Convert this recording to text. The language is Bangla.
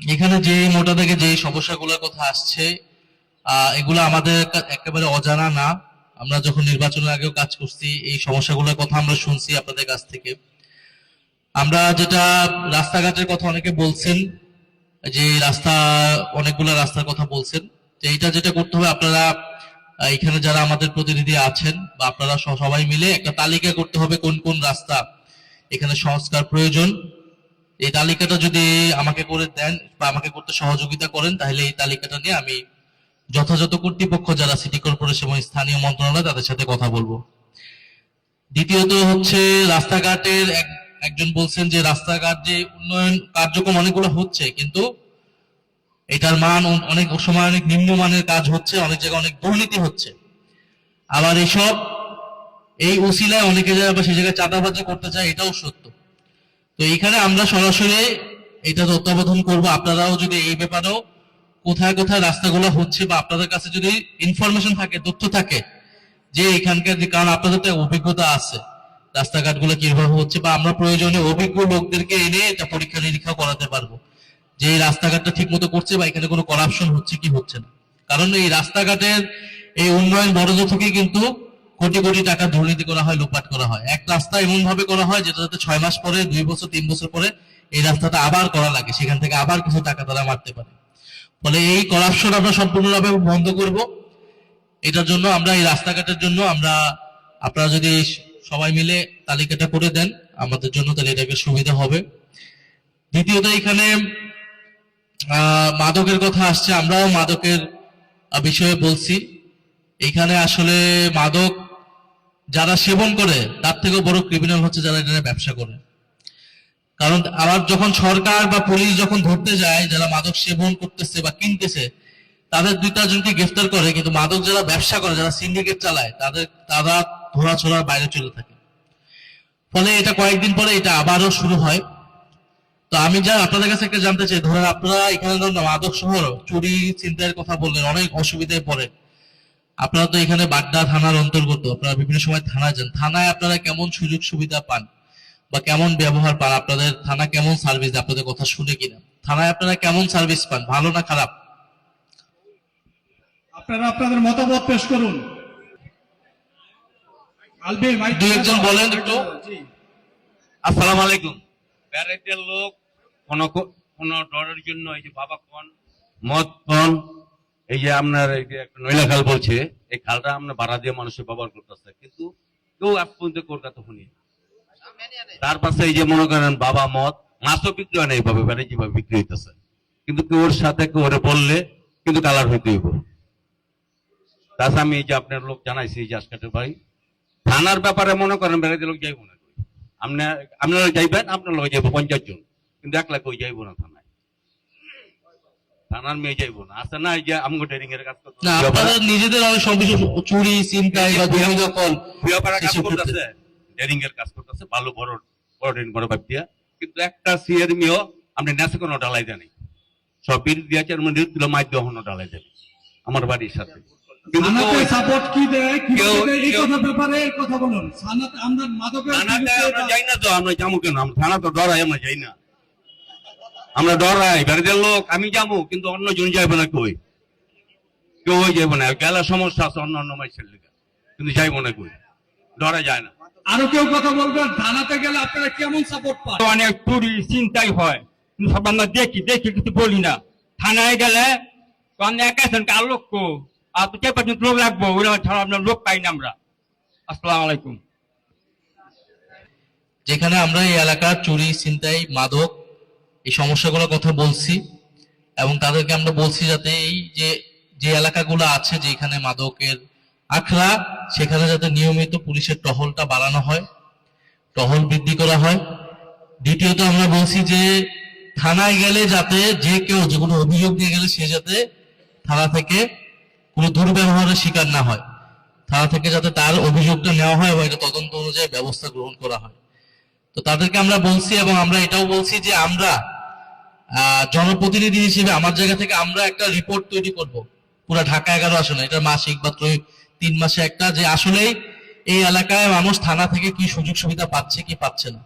এখানে যে মোটা থেকে যে সমস্যাগুলোর কথা আসছে এগুলো আমাদের একেবারে অজানা না। আমরা যখন নির্বাচনের আগেও কাজ করছি এই সমস্যাগুলোর কথা আমরা শুনছি আপনাদের কাছ থেকে। আমরা যেটা রাস্তাঘাটের কথা অনেকে বলছেন যে অনেকগুলো রাস্তার কথা বলছেন, তো এইটা যেটা করতে হবে আপনারা এখানে যারা আমাদের প্রতিনিধি আছেন বা আপনারা সবাই মিলে একটা তালিকা করতে হবে কোন কোন রাস্তা এখানে সংস্কার প্রয়োজন। এই তালিকাটা যদি আমাকে করে দেন বা আমাকে করতে সহযোগিতা করেন তাহলে এই তালিকাটা নিয়ে আমি যথাযথ কর্তৃপক্ষ যারা সিটি কর্পোরেশন এবং স্থানীয় মন্ত্রণালয় তাদের সাথে কথা বলবো। দ্বিতীয়ত হচ্ছে রাস্তাঘাটের একজন বলছেন যে রাস্তাঘাট যে উন্নয়ন কার্যক্রম অনেকগুলো হচ্ছে কিন্তু এটার মান অনেক সময় অনেক নিম্নমানের কাজ হচ্ছে, অনেক জায়গায় অনেক দুর্নীতি হচ্ছে। আবার এই উসিলায় অনেকে যারা সেই জায়গায় চাঁদাবাজি করতে চায়, এটাও সত্য। তো এখানে আমরা সরাসরি এটা তত্ত্বাবধান করব। আপনারাও যদি এই ব্যাপারেও কোথায় কোথায় রাস্তাগুলো হচ্ছে বা আপনাদের কাছে যদি ইনফরমেশন থাকে, তথ্য থাকে যে এখানকার, কারণ আপনাদের তো অভিজ্ঞতা আছে রাস্তাঘাটগুলো কিভাবে হচ্ছে, বা আমরা প্রয়োজনে অভিজ্ঞ লোকদেরকে এনে এটা পরীক্ষা নিরীক্ষা করাতে পারবো যে এই রাস্তাঘাটটা ঠিক মতো করছে বা এখানে কোনো করাপশন হচ্ছে কি হচ্ছে না। কারণ এই রাস্তাঘাটের এই উন্নয়ন বরাদ্দ থেকে কিন্তু কোটি কোটি টাকা দুর্নীতি করা হয়, লুটপাট করা হয়। এক রাস্তা এমন ভাবে করা হয় যেটা যাতে 6 মাস পরে, 2 বছর 3 বছর পরে এই রাস্তাটা আবার করা লাগে, সেখান থেকে আবার কিছু টাকা তারা মারতে পারে। ফলে এই করাপশন আমরা সম্পূর্ণভাবে বন্ধ করব। এটার জন্য আমরা এই রাস্তাঘাটের জন্য আপনারা যদি সবাই মিলে তালিকাটা করে দেন আমাদের জন্য, তাহলে এটা বেশ সুবিধা হবে। দ্বিতীয়ত এখানে মাদকের কথা আসছে, আমরাও মাদকের বিষয়ে বলছি। এখানে আসলে মাদক যারা সেবন করে তার থেকেও বড় ক্রিমিনাল হচ্ছে যারা এটা ব্যবসা করে। কারণ আবার যখন সরকার বা পুলিশ যখন ধরতে যায় যারা মাদক সেবন করতেছে বা কিনতেছে, তাদের 2-4 জনকে গ্রেফতার করে, কিন্তু মাদক যারা ব্যবসা করে, যারা সিন্ডিকেট চালায়, তারা ধরা ছোড়ার বাইরে চলে থাকে। ফলে এটা কয়েকদিন পরে এটা আবারও শুরু হয়। তো আমি আপনাদের কাছে একটা জানতে চাই, ধরেন আপনারা এখানে মাদক শহর চুরি ছিনতাইয়ের কথা বললেন, অনেক অসুবিধায় পড়ে। আপনারা তো এখানে বাড্ডা থানার অন্তর্গত, আপনারা বিভিন্ন সময় থানায় যান, থানায় আপনারা কেমন সুযোগ সুবিধা পান বা কেমন ব্যবহার পান? আপনাদের থানা কেমন সার্ভিস, আপনাদের কথা শুনে কিনা? থানায় আপনারা কেমন সার্ভিস পান, ভালো না খারাপ? আপনারা আপনাদের মতামত পেশ করুন। দুই একজন বলেন একটু। আসসালামু আলাইকুম। ব্যারেটের লোক কোন ডরের জন্য এই যে বাবা কোন মদ কোন এই যে আপনার এই যে একটা নৈলা খাল বলছে, এই খালটা আমরা ভাড়া দিয়ে মানুষের ব্যবহার করতেছে, কিন্তু কেউ আজ পর্যন্ত কলকাতা শুনি। তার পাশে এই যে মনে করেন বাবা মদ মাছও বিক্রি হয় না এইভাবে, ব্যারে যেভাবে বিক্রি হইতেছে, কিন্তু কেউ ওর সাথে কেউ ওরে বললে কিন্তু কালার হইতে হইব। তাছাড়া আমি এই যে আপনার লোক জানাইছি এই যে আজকাটের ভাই থানার ব্যাপারে মনে করেন বেড়াইতে লোক যাইব না, আপনারা যাইবেন, আপনার লোক যাইব 50 জন, কিন্তু 1 লাখ ওই যাইব না থানায়, থানার মেয়ে যাইব না। আসলে না এই যে আমগো ডেরিং এর কাজ করতে না, আপনারা নিজেদের অনেক সব চুরি চিন্তায় বা জমি দখল কাজ করতেছে, ডেরিং এর কাজ করতেছে, ভালো বড় বড় ডেরিং বড় বাপিয়া, কিন্তু একটা সিএর মেয়েও আপনি নেশে কোনো ডালাই জানি সব বিল দিয়েছে, এর মধ্যে দিল মাইর দেওয়া ডালাই জানি আমার বাড়ির সাথে। সাপোর্ট কি দেয় কি এই কথা ব্যাপারে কথা বলুন। থানাতে আমরা মাদকের আমরা যাই না, তো আমরা যাবো কেন? আমরা থানা তো ডরাই, আমরা যাই না, আমরা ডরাই। বাড়িতে লোক আমি যাবো, কিন্তু অন্য জন যাইবো না, কেউ যাইবো না, গেলে সমস্যা আছে অন্য অন্য মাইসের লেগে, কিন্তু যাইবো না, ডরা যায় না। আরো কেউ কথা বলবেন? থানাতে গেলে আপনারা কেমন সাপোর্ট পান? অনেক চুরি চিন্তাই হয়, কিন্তু সব আমরা দেখি কিছু বলি না। থানায় গেলে একাছেন কার লোক আর তো 4-5 লোক লাগবো, ওরা ছাড়া আপনার লোক পাই না আমরা। আসসালামু আলাইকুম। যেখানে আমরা এই এলাকার চুরি ছিনতাই মাদক এই সমস্যাগুলোর কথা বলছি এবং তাদেরকে আমরা বলছি যাতে এই যে এলাকাগুলো আছে যেখানে মাদকের আখড়া, সেখানে যাতে নিয়মিত পুলিশের টহলটা বাড়ানো হয়, টহল বৃদ্ধি করা হয়। দ্বিতীয়ত আমরা বলছি যে থানায় গেলে যাতে যে কেউ যে কোনো অভিযোগ নিয়ে গেলে সে যাতে থানা থেকে কোনো দুর্ব্যবহারের শিকার না হয়, থানা থেকে যাতে তার অভিযোগটা নেওয়া হয় এবং এটা তদন্ত অনুযায়ী ব্যবস্থা গ্রহণ করা হয়। তো তাদেরকে আমরা বলছি এবং আমরা এটাও বলছি যে আমরা জনপ্রতিনিধি হিসেবে আমার জায়গা থেকে আমরা একটা রিপোর্ট তৈরি করব পুরো ঢাকা 11 আসনে, এটা মাসিক বা 3 মাসে একটা, যে আসলেই এই এলাকায় মানুষ থানা থেকে কি সুযোগ সুবিধা পাচ্ছে কি পাচ্ছে না।